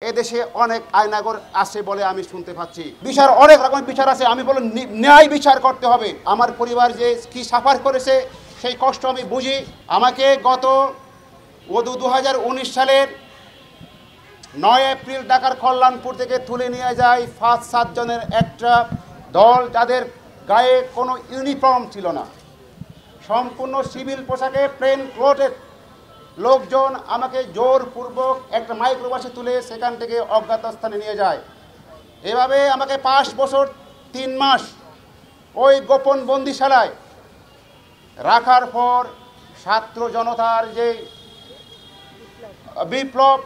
এদেশে অনেক আয়নাগর আছে বলে আমি শুনতে পাচ্ছি। বিচার অনেক রকম বিচার আছে, আমি বলি ন্যায় বিচার করতে হবে। আমার পরিবার যে কি সাফার করেছে সেই কষ্ট আমি বুঝি। আমাকে গত 2019 সালের 9 এপ্রিল ঢাকার কল্যাণপুর থেকে তুলে নিয়ে যায় 5-7 জনের একটা দল, যাদের গায়ে কোনো ইউনিফর্ম ছিল না, সম্পূর্ণ সিভিল পোশাকে প্লেন ক্লোথেড লোকজন আমাকে জোরপূর্বক একটা মাইক্রোবাসে তুলে সেখান থেকে অজ্ঞাত স্থানে নিয়ে যায়। এভাবে আমাকে 5 বছর 3 মাস ওই গোপন বন্দিশালায় রাখার পর ছাত্র জনতার যে বিপ্লব,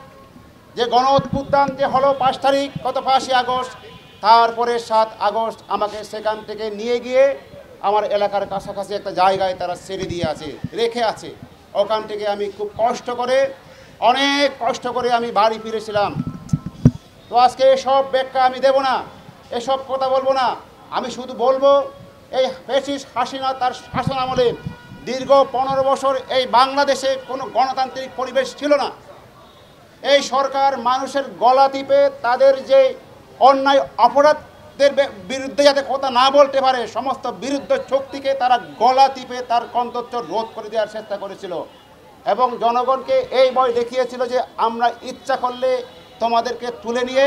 যে গণ অভ্যুত্থান যে হলো 5 তারিখ, গত 5ই আগস্ট, তারপরে 7 আগস্ট আমাকে সেখান থেকে নিয়ে গিয়ে আমার এলাকার কাছাকাছি একটা জায়গায় তারা ছেড়ে দিয়ে রেখে আছে। ওখান থেকে আমি খুব অনেক কষ্ট করে আমি বাড়ি ফিরেছিলাম। তো আজকে এসব ব্যাখ্যা আমি দেব না, এসব কথা বলবো না। আমি শুধু বলবো, এই ফ্যাসিস্ট হাসিনা তার শাসন আমলে দীর্ঘ 15 বছর এই বাংলাদেশে কোনো গণতান্ত্রিক পরিবেশ ছিল না। এই সরকার মানুষের গলা টিপে তাদের যে অন্যায় অপরাধের বিরুদ্ধে যাতে কথা না বলতে পারে, সমস্ত বিরুদ্ধ শক্তিকে তারা গলা টিপে তার কণ্ঠস্বর রোধ করে দেওয়ার চেষ্টা করেছিল এবং জনগণকে এই ভয় দেখিয়েছিল যে আমরা ইচ্ছা করলে তোমাদেরকে তুলে নিয়ে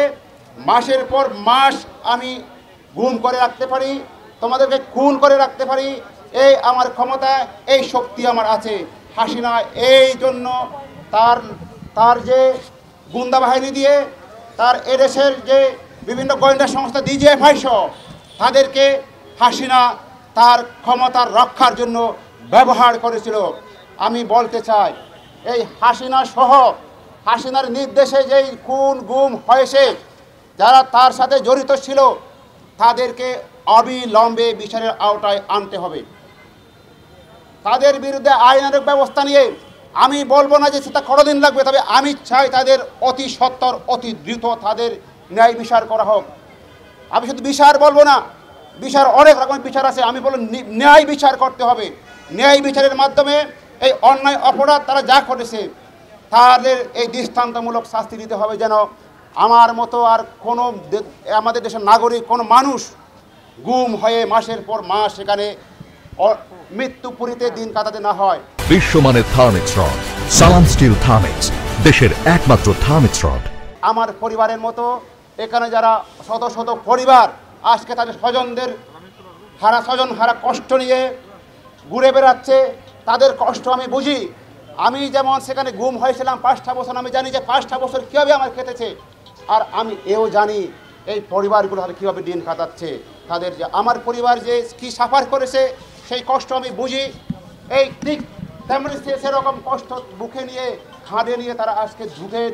মাসের পর মাস আমি গুম করে রাখতে পারি, তোমাদেরকে খুন করে রাখতে পারি, এই আমার ক্ষমতা, এই শক্তি আমার আছে। হাসিনা এই জন্য তার যে গুন্ডা বাহিনী দিয়ে, তার এদেশের যে বিভিন্ন গোয়েন্দা সংস্থা DGFI সহ তাদেরকে হাসিনা তার ক্ষমতার রক্ষার জন্য ব্যবহার করেছিল। আমি বলতে চাই, এই হাসিনা সহ হাসিনার নির্দেশে যেই খুন গুম হয়েছে, যারা তার সাথে জড়িত ছিল তাদেরকে অবিলম্বে বিচারের আওতায় আনতে হবে। তাদের বিরুদ্ধে আইনানুগ ব্যবস্থা নিয়ে আমি বলবো না যে সেটা কতদিন লাগবে, তবে আমি চাই তাদের অতি সত্বর অতি দ্রুত তাদের ন্যায় বিচার করা হোক। আমি শুধু বিচার বলবো না, বিচার অনেক রকম বিচার আছে, আমি বলবো ন্যায় বিচার করতে হবে। ন্যায় বিচারের মাধ্যমে এই অন্যায় অপরাধ তারা যা করেছে তাদের এই দৃষ্টান্তমূলক শাস্তি দিতে হবে, যেন আমার মতো আর কোনো আমাদের দেশের নাগরিক কোনো মানুষ গুম হয়ে মাসের পর মাস সেখানে মৃত্যুপুরীতে দিন কাটাতে না হয়। বিশ্বমানের থার্মিক্স রড, সালাম স্টিল থার্মিক্স, দেশের একমাত্র থার্মিক্স রড। আমার পরিবারের মতো এখানে যারা শত শত পরিবার আজকে তাদের স্বজন হারা কষ্ট নিয়ে ঘুরে বেড়াচ্ছে, তাদের কষ্ট আমি বুঝি। আমি যেমন সেখানে গুম হয়েছিলাম 5টা বছর, আমি জানি যে 5টা বছর কীভাবে আমার কেটেছে, আর আমি এও জানি এই পরিবারগুলো কীভাবে দিন কাটাচ্ছে। তাদের যে আমার পরিবার যে কী সাফার করেছে সেই কষ্ট আমি বুঝি। এই ঠিক তেমনি সেরকম কষ্ট বুকে নিয়ে খাঁদে নিয়ে তারা আজকে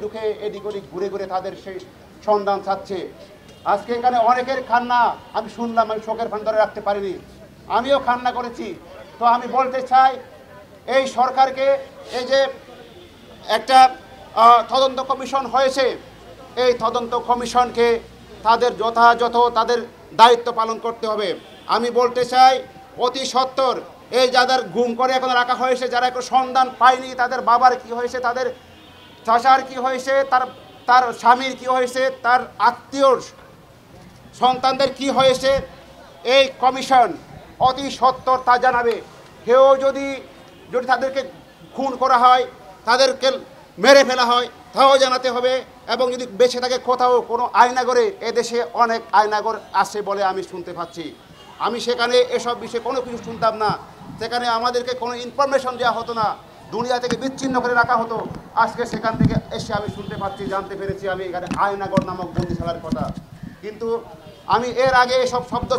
ঢুকে এদিক ওদিক ঘুরে তাদের সেই সন্ধান চাচ্ছে। আজকে এখানে অনেকের কান্না আমি শুনলাম, আমি শোকের ফান ধরে রাখতে পারিনি, আমিও কান্না করেছি। তো আমি বলতে চাই, এই সরকারকে এই যে একটা তদন্ত কমিশন হয়েছে, এই তদন্ত কমিশনকে তাদের যথাযথ তাদের দায়িত্ব পালন করতে হবে। আমি বলতে চাই, অতি সত্বর এই যাদের গুম করে এখন রাখা হয়েছে, যারা এখন সন্ধান পায়নি, তাদের বাবার কি হয়েছে, তাদের চাচার কি হয়েছে, তার স্বামীর কি হয়েছে, তার আত্মীয় সন্তানদের কি হয়েছে, এই কমিশন অতি সত্বর তা জানাবে। কেউ যদি তাদেরকে খুন করা হয়, তাদেরকে মেরে ফেলা হয়, তাও জানাতে হবে। এবং যদি বেঁচে থাকে কোথাও কোনো আয়নাগরে, এদেশে অনেক আয়নাগর আছে বলে আমি শুনতে পাচ্ছি। আমি সেখানে এসব বিষয়ে কোনো কিছু শুনতাম না, সেখানে আমাদেরকে কোনো ইনফরমেশন দেওয়া হতো না, দুনিয়া থেকে বিচ্ছিন্ন করে রাখা হতো। আজকে সেখান থেকে এসে আমি শুনতে পাচ্ছি, জানতে পেরেছি আমি এখানে আয়নাগর নামক বন্দিশালার কথা। কিন্তু আমি এর আগে এসব শব্দ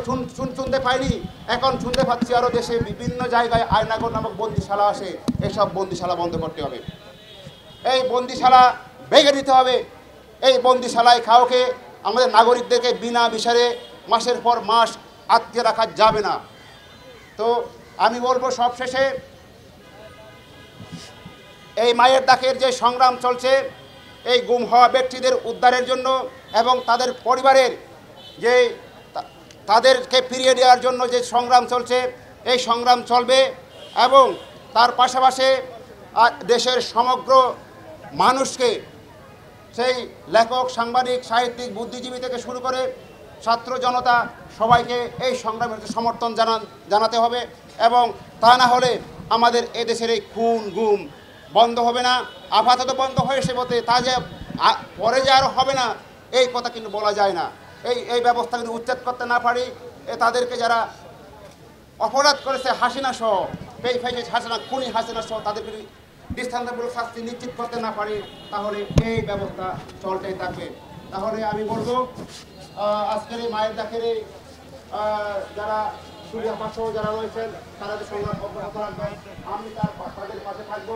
শুনতে পাইনি, এখন শুনতে পাচ্ছি আরও দেশে বিভিন্ন জায়গায় আয়নাগর নামক বন্দিশালা আসে। এসব বন্দিশালা বন্ধ করতে হবে, এই বন্দিশালা ভেঙে দিতে হবে। এই বন্দিশালায় কাউকে আমাদের নাগরিকদেরকে বিনা বিচারে মাসের পর মাস আটকে রাখা যাবে না। তো আমি বলবো সবশেষে, এই মায়ের ডাকের যে সংগ্রাম চলছে, এই গুম হওয়া ব্যক্তিদের উদ্ধারের জন্য এবং তাদের পরিবারের যে তাদেরকে ফিরিয়ে দেওয়ার জন্য যে সংগ্রাম চলছে, এই সংগ্রাম চলবে। এবং তার পাশাপাশি দেশের সমগ্র মানুষকে সেই লেখক, সাংবাদিক, সাহিত্যিক, বুদ্ধিজীবী থেকে শুরু করে ছাত্র জনতা সবাইকে এই সংগ্রামের সমর্থন জানাতে হবে, এবং তা না হলে আমাদের এদেশের এই খুন গুম বন্ধ হবে না। আপাতত বন্ধ হয়েছে বলতে তা যে পরে যে আরও হবে না এই কথা কিন্তু বলা যায় না। এই ব্যবস্থা কিন্তু উচ্ছেদ করতে না পারি, তাদেরকে যারা অপরাধ করেছে হাসিনা সহ, হাসিনা, খুনি হাসিনা সহ তাদেরকে দৃষ্টান্তমূলক শাস্তি নিশ্চিত করতে না পারি, তাহলে এই ব্যবস্থা চলতেই থাকবে। তাহলে আমি বলবো আজকের এই মায়ের ডাকের যারা সুরিয়া পাশে যারা রয়েছেন তারা যে সংগ্রাম অব্যাহত রাখবেন, আমি তাদের পাশে থাকবো।